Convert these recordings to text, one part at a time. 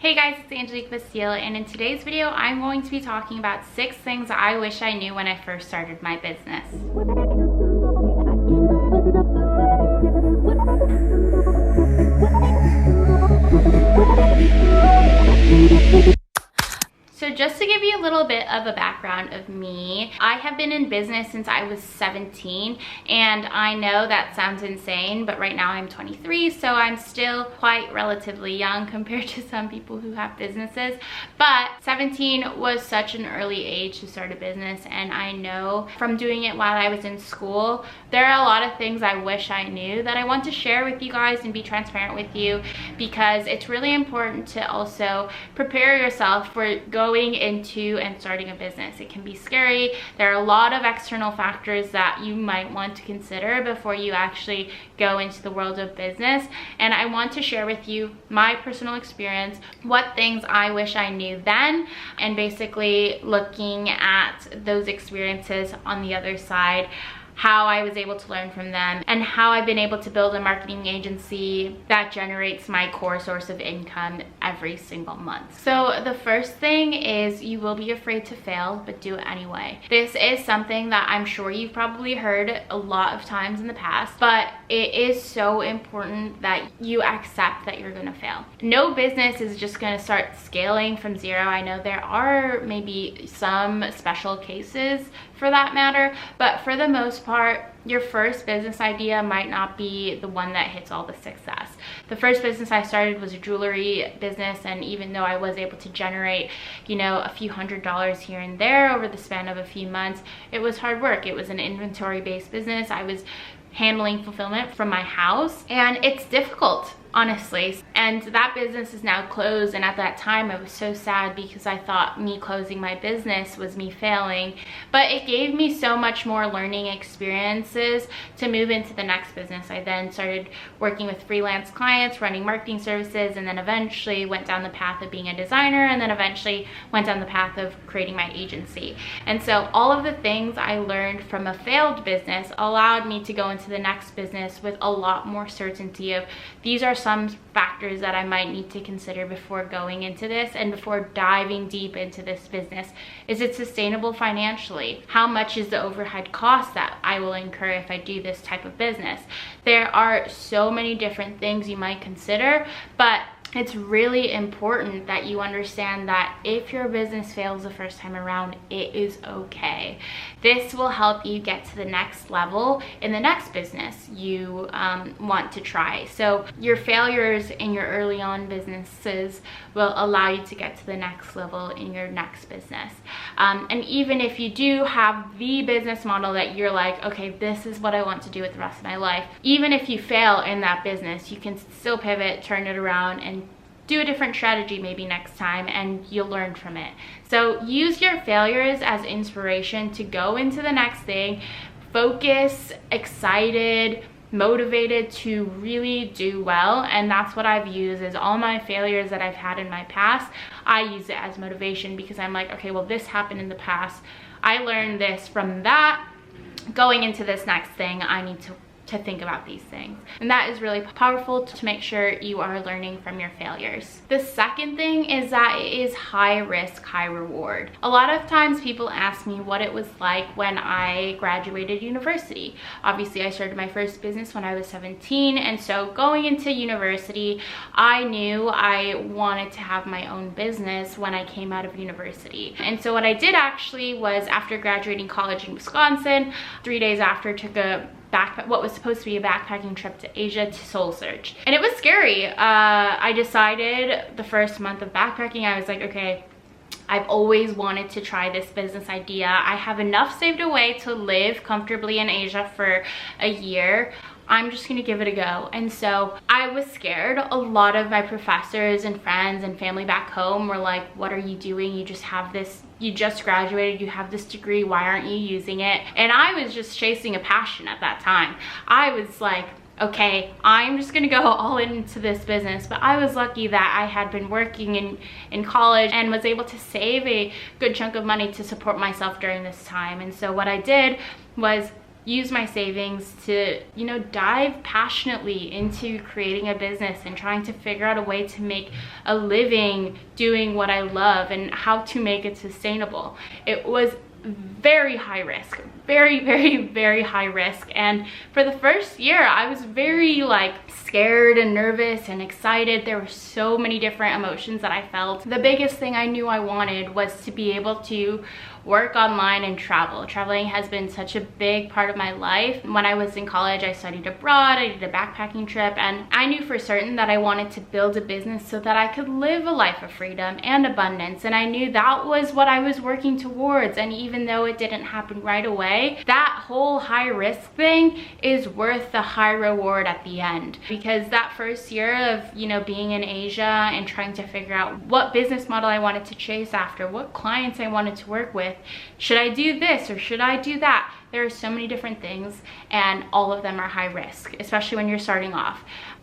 Hey guys, it's Angelique Vestil, and in today's video, I'm going to be talking about 6 things I wish I knew when I first started my business. So just to give you a little bit of a background of me, I have been in business since I was 17, and I know that sounds insane, but right now I'm 23, so I'm still quite relatively young compared to some people who have businesses. But 17 was such an early age to start a business, and I know from doing it while I was in school, there are a lot of things I wish I knew that I want to share with you guys and be transparent with you, because it's really important to also prepare yourself for going into and starting a business. It can be scary. There are a lot of external factors that you might want to consider before you actually go into the world of business, and I want to share with you my personal experience, what things I wish I knew then, and basically looking at those experiences on the other side, how I was able to learn from them, and how I've been able to build a marketing agency that generates my core source of income every single month. So the first thing is, you will be afraid to fail, but do it anyway. This is something that I'm sure you've probably heard a lot of times in the past, but it is so important that you accept that you're gonna fail. No business is just gonna start scaling from zero. I know there are maybe some special cases for that matter, but for the most part, your first business idea might not be the one that hits all the success. The first business I started was a jewelry business, and even though I was able to generate, a few $100s here and there over the span of a few months, it was hard work. It was an inventory-based business. I was handling fulfillment from my house, and it's difficult, honestly. And that business is now closed, and at that time I was so sad because I thought me closing my business was me failing, but it gave me so much more learning experiences to move into the next business. I then started working with freelance clients, running marketing services, and then eventually went down the path of being a designer, and then eventually went down the path of creating my agency. And so all of the things I learned from a failed business allowed me to go into the next business with a lot more certainty of, these are some factors that I might need to consider before going into this and before diving deep into this business. Is it sustainable financially? How much is the overhead cost that I will incur if I do this type of business? There are so many different things you might consider, but it's really important that you understand that if your business fails the first time around, it is okay. This will help you get to the next level in the next business you want to try. So your failures in your early on businesses will allow you to get to the next level in your next business. And even if you do have the business model that you're like, okay, this is what I want to do with the rest of my life, even if you fail in that business, you can still pivot, turn it around, and do a different strategy maybe next time, and you'll learn from it. So use your failures as inspiration to go into the next thing, focus, excited, motivated to really do well. And that's what I've used, is all my failures that I've had in my past, I use it as motivation, because I'm like, okay, well, this happened in the past, I learned this from that. Going into this next thing, I need to think about these things. And that is really powerful to make sure you are learning from your failures. The second thing is that it is high risk, high reward. A lot of times people ask me what it was like when I graduated university. Obviously, I started my first business when I was 17, and so going into university, I knew I wanted to have my own business when I came out of university. And so what I did actually was, after graduating college in Wisconsin, 3 days after, took what was supposed to be a backpacking trip to Asia to soul search. And it was scary. I decided the first month of backpacking, I was like, okay, I've always wanted to try this business idea. I have enough saved away to live comfortably in Asia for a year. I'm just gonna give it a go. And so I was scared. A lot of my professors and friends and family back home were like, what are you doing? You just have this, you just graduated, you have this degree, why aren't you using it? And I was just chasing a passion at that time. I was like, okay, I'm just gonna go all into this business. But I was lucky that I had been working in college and was able to save a good chunk of money to support myself during this time. And so what I did was use my savings to, you know, dive passionately into creating a business and trying to figure out a way to make a living doing what I love and how to make it sustainable. It was very high risk, very high risk. And for the first year, I was very like scared and nervous and excited. There were so many different emotions that I felt. The biggest thing I knew I wanted was to be able to work online and travel. Traveling has been such a big part of my life. When I was in college, I studied abroad, I did a backpacking trip, and I knew for certain that I wanted to build a business so that I could live a life of freedom and abundance. And I knew that was what I was working towards. And even though it didn't happen right away, that whole high risk thing is worth the high reward at the end. Because that first year of, you know, being in Asia and trying to figure out what business model I wanted to chase after, what clients I wanted to work with, should I do this or should I do that? There are so many different things, and all of them are high risk, especially when you're starting off.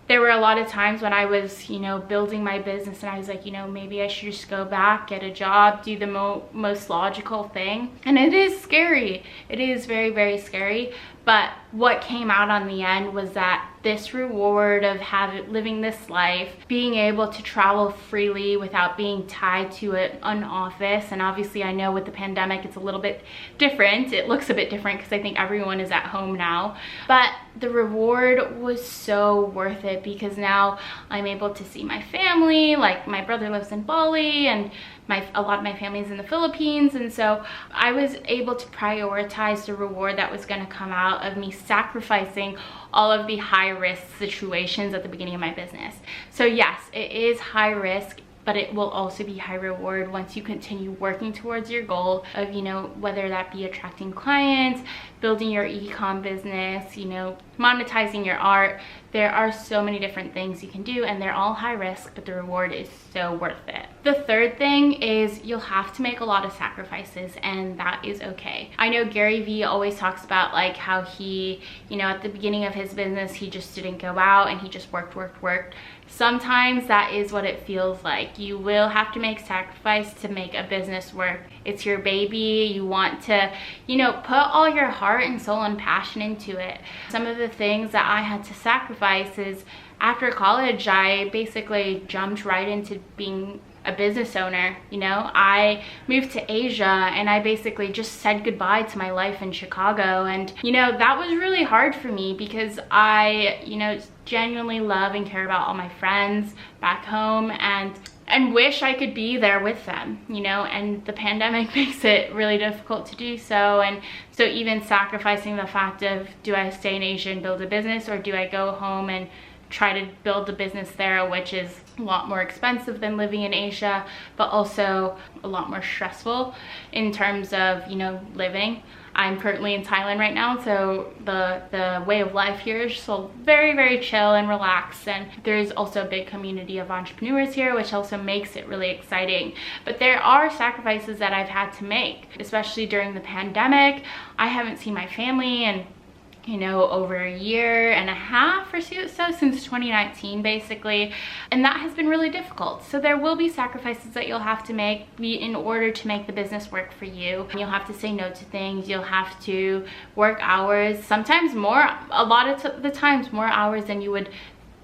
There were a lot of times when I was, you know, building my business and I was like, you know, maybe I should just go back, get a job, do the most logical thing. And it is scary. It is very scary. But what came out on the end was that this reward of living this life, being able to travel freely without being tied to an office. And obviously I know with the pandemic, it's a little bit different. It looks a bit different because I think everyone is at home now. But the reward was so worth it because now I'm able to see my family. Like my brother lives in Bali and a lot of my family is in the Philippines, and so I was able to prioritize the reward that was going to come out of me sacrificing all of the high risk situations at the beginning of my business. So yes, it is high risk, but it will also be high reward once you continue working towards your goal of, you know, whether that be attracting clients, building your e-com business, you know, monetizing your art. There are so many different things you can do, and they're all high risk, but the reward is so worth it. The third thing is you'll have to make a lot of sacrifices, and that is okay. I know Gary Vee always talks about like how he, you know, at the beginning of his business, he just didn't go out and he just worked. Sometimes that is what it feels like. You will have to make sacrifice to make a business work. It's your baby. You want to, you know, put all your heart and soul and passion into it. Some of the things that I had to sacrifice is after college, I basically jumped right into being a business owner. You know, I moved to Asia and I basically just said goodbye to my life in Chicago. And, you know, that was really hard for me because I, you know, genuinely love and care about all my friends back home and wish I could be there with them, you know, and the pandemic makes it really difficult to do so. And so even sacrificing the fact of, do I stay in Asia and build a business, or do I go home and try to build a business there, which is a lot more expensive than living in Asia, but also a lot more stressful in terms of, you know, living. I'm currently in Thailand right now, so the way of life here is so very chill and relaxed, and there's also a big community of entrepreneurs here, which also makes it really exciting. But there are sacrifices that I've had to make, especially during the pandemic. I haven't seen my family and, you know, over a year and a half or so, since 2019 basically, and that has been really difficult. So there will be sacrifices that you'll have to make in order to make the business work for you. You'll have to say no to things, you'll have to work hours, sometimes more, a lot of the times more hours than you would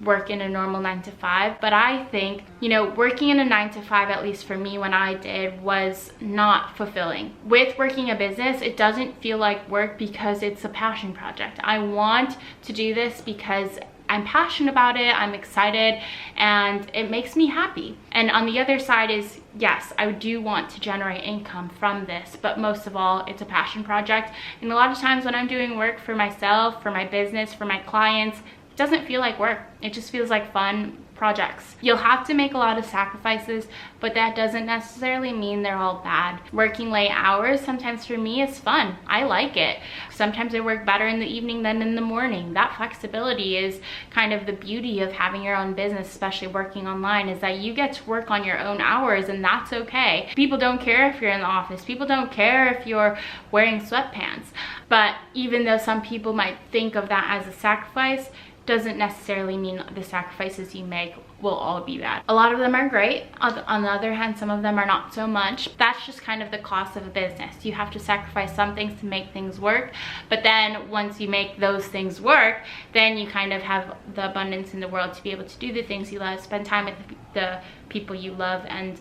work in a normal 9-to-5. But I think, you know, working in a 9-to-5, at least for me when I did, was not fulfilling. With working a business, it doesn't feel like work because it's a passion project. I want to do this because I'm passionate about it, I'm excited, and it makes me happy. And on the other side is, yes, I do want to generate income from this, but most of all, it's a passion project. And a lot of times when I'm doing work for myself, for my business, for my clients, it doesn't feel like work. It just feels like fun projects. You'll have to make a lot of sacrifices, but that doesn't necessarily mean they're all bad. Working late hours sometimes for me is fun. I like it. Sometimes I work better in the evening than in the morning. That flexibility is kind of the beauty of having your own business, especially working online, is that you get to work on your own hours, and that's okay. People don't care if you're in the office. People don't care if you're wearing sweatpants. But even though some people might think of that as a sacrifice, doesn't necessarily mean the sacrifices you make will all be bad. A lot of them are great. On the other hand, some of them are not so much. That's just kind of the cost of a business. You have to sacrifice some things to make things work, but then once you make those things work, then you kind of have the abundance in the world to be able to do the things you love, spend time with the people you love, and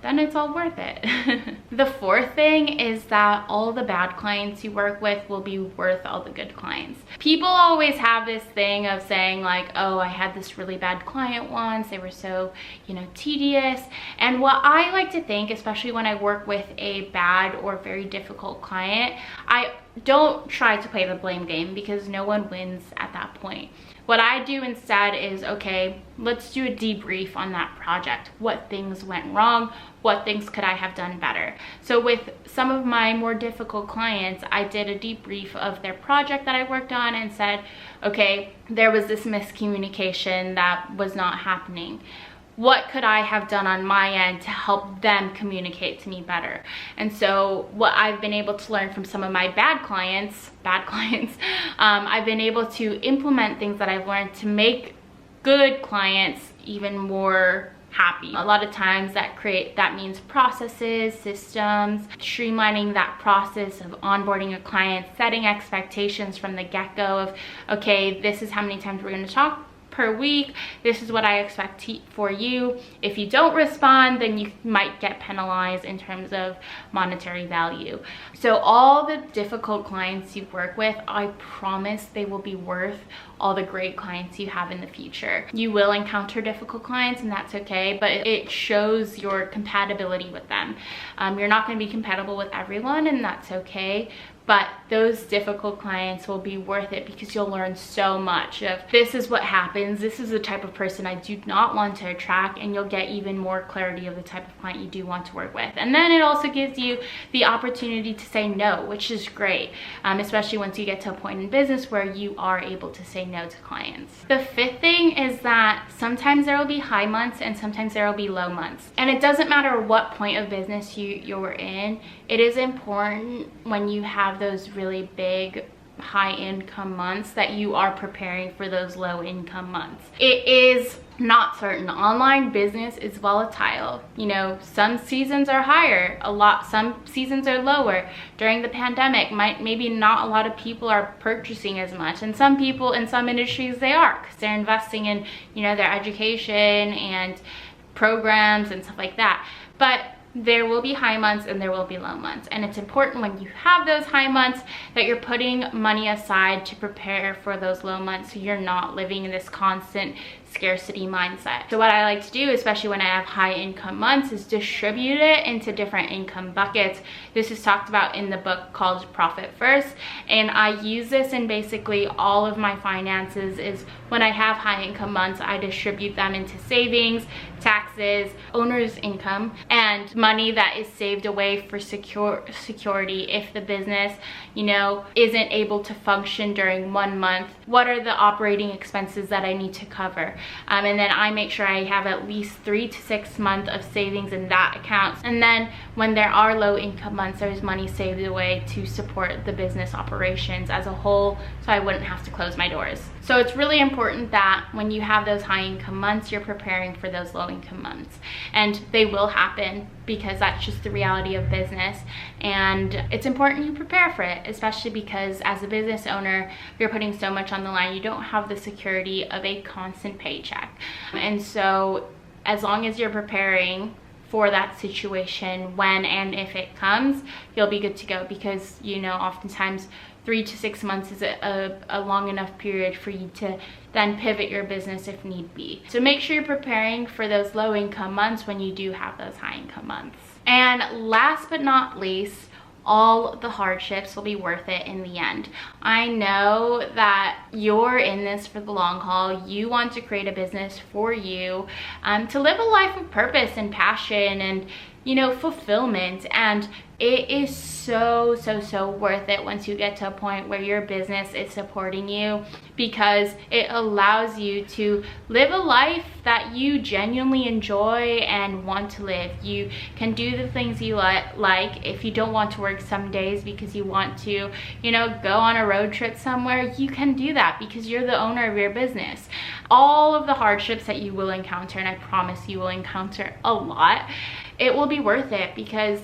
then it's all worth it. The fourth thing is that all the bad clients you work with will be worth all the good clients. People always have this thing of saying like, oh, I had this really bad client once, they were so, you know, tedious. And what I like to think, especially when I work with a bad or very difficult client, I don't try to play the blame game, because no one wins at that point. What I do instead is, okay, let's do a debrief on that project. What things went wrong? What things could I have done better? So with some of my more difficult clients, I did a debrief of their project that I worked on and said, okay, there was this miscommunication that was not happening. What could I have done on my end to help them communicate to me better? And so what I've been able to learn from some of my bad clients, I've been able to implement things that I've learned to make good clients even more happy. A lot of times that means processes, systems, streamlining that process of onboarding a client, setting expectations from the get-go of, okay, this is how many times we're going to talk per week. This is what I expect for you. If you don't respond, then you might get penalized in terms of monetary value. So all the difficult clients you work with, I promise they will be worth all the great clients you have in the future. You will encounter difficult clients, and that's okay, but it shows your compatibility with them. You're not going to be compatible with everyone, and that's okay. But those difficult clients will be worth it, because you'll learn so much of, this is what happens, this is the type of person I do not want to attract, and you'll get even more clarity of the type of client you do want to work with. And then it also gives you the opportunity to say no, which is great, especially once you get to a point in business where you are able to say no to clients. The fifth thing is that sometimes there will be high months and sometimes there will be low months. And it doesn't matter what point of business you're in, it is important when you have those really big high income months that you are preparing for those low income months. It is not certain. Online business is volatile. You know, some seasons are higher, some seasons are lower. During the pandemic, maybe not a lot of people are purchasing as much, and some people in some industries they are, because they're investing in, you know, their education and programs and stuff like that. But there will be high months and there will be low months, and it's important when you have those high months that you're putting money aside to prepare for those low months, so you're not living in this constant scarcity mindset. So what I like to do, especially when I have high income months, is distribute it into different income buckets. This is talked about in the book called Profit First, and I use this in basically all of my finances. Is when I have high income months, I distribute them into savings, taxes, owner's income, and money that is saved away for security if the business, you know, isn't able to function during 1 month. What are the operating expenses that I need to cover? And then I make sure I have at least 3 to 6 months of savings in that account. And then when there are low income months, there's money saved away to support the business operations as a whole, so I wouldn't have to close my doors. So it's really important that when you have those high income months, you're preparing for those low income months. And they will happen, because that's just the reality of business. And it's important you prepare for it, especially because as a business owner, you're putting so much on the line. You don't have the security of a constant paycheck. And so as long as you're preparing for that situation, when and if it comes, you'll be good to go, because, you know, oftentimes 3 to 6 months is a long enough period for you to then pivot your business if need be. So make sure you're preparing for those low income months when you do have those high income months. And last but not least, all the hardships will be worth it in the end. I know that you're in this for the long haul. You want to create a business for you, to live a life of purpose and passion, and fulfillment. And it is so worth it once you get to a point where your business is supporting you, because it allows you to live a life that you genuinely enjoy and want to live. You can do the things you like. If you don't want to work some days because you want to, go on a road trip somewhere, you can do that because you're the owner of your business. All of the hardships that you will encounter, and I promise you will encounter a lot, it will be worth it because,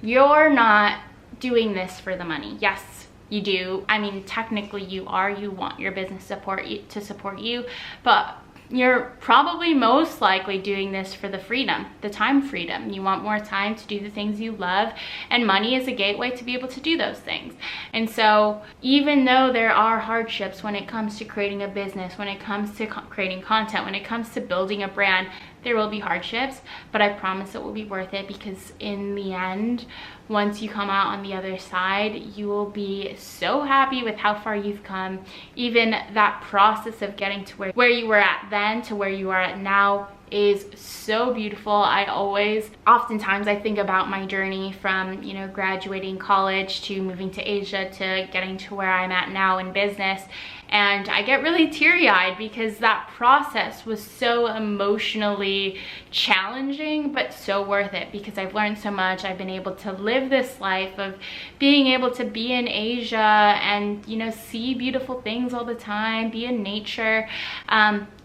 you're not doing this for the money. Yes, you do. I mean, technically you are. You want your business to support you, but you're probably most likely doing this for the freedom, the time freedom. You want more time to do the things you love, and money is a gateway to be able to do those things. And so even though there are hardships when it comes to creating a business, when it comes to creating content, when it comes to building a brand, there will be hardships, but I promise it will be worth it, because in the end, once you come out on the other side, you will be so happy with how far you've come. Even that process of getting to where you were at then to where you are at now is so beautiful. Oftentimes I think about my journey from, graduating college to moving to Asia to getting to where I'm at now in business. And I get really teary-eyed because that process was so emotionally challenging, but so worth it, because I've learned so much. I've been able to live this life of being able to be in Asia and, see beautiful things all the time, be in nature.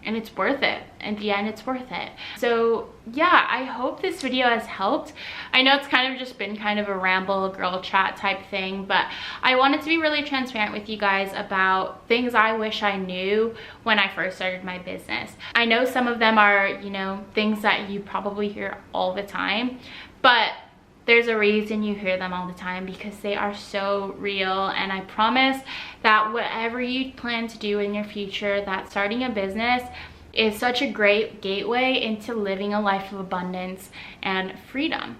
And it's worth it. In the end, it's worth it. So yeah, I hope this video has helped. I know it's kind of just been kind of a ramble, girl chat type thing, but I wanted to be really transparent with you guys about things I wish I knew when I first started my business. I know some of them are, things that you probably hear all the time, but there's a reason you hear them all the time, because they are so real. And I promise that whatever you plan to do in your future, that starting a business is such a great gateway into living a life of abundance and freedom.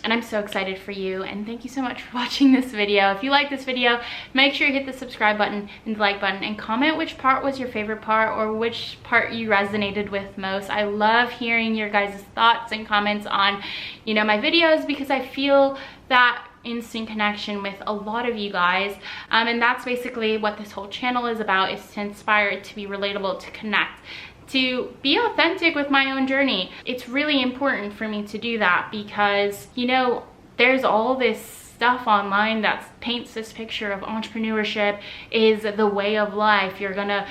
And I'm so excited for you, and thank you so much for watching this video. If you like this video, make sure you hit the subscribe button and the like button, and comment which part was your favorite part or which part you resonated with most. I love hearing your guys' thoughts and comments on, my videos, because I feel that instant connection with a lot of you guys, and that's basically what this whole channel is about, is to inspire it to be relatable, to connect, to be authentic with my own journey. It's really important for me to do that because, there's all this stuff online that paints this picture of entrepreneurship is the way of life. You're gonna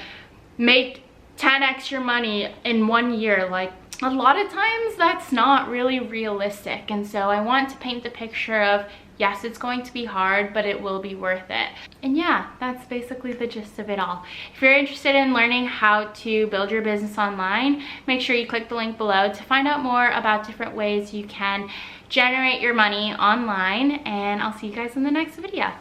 make 10x your money in 1 year. Like, a lot of times that's not really realistic. And so I want to paint the picture of, yes, it's going to be hard, but it will be worth it. And yeah, that's basically the gist of it all. If you're interested in learning how to build your business online, make sure you click the link below to find out more about different ways you can generate your money online. And I'll see you guys in the next video.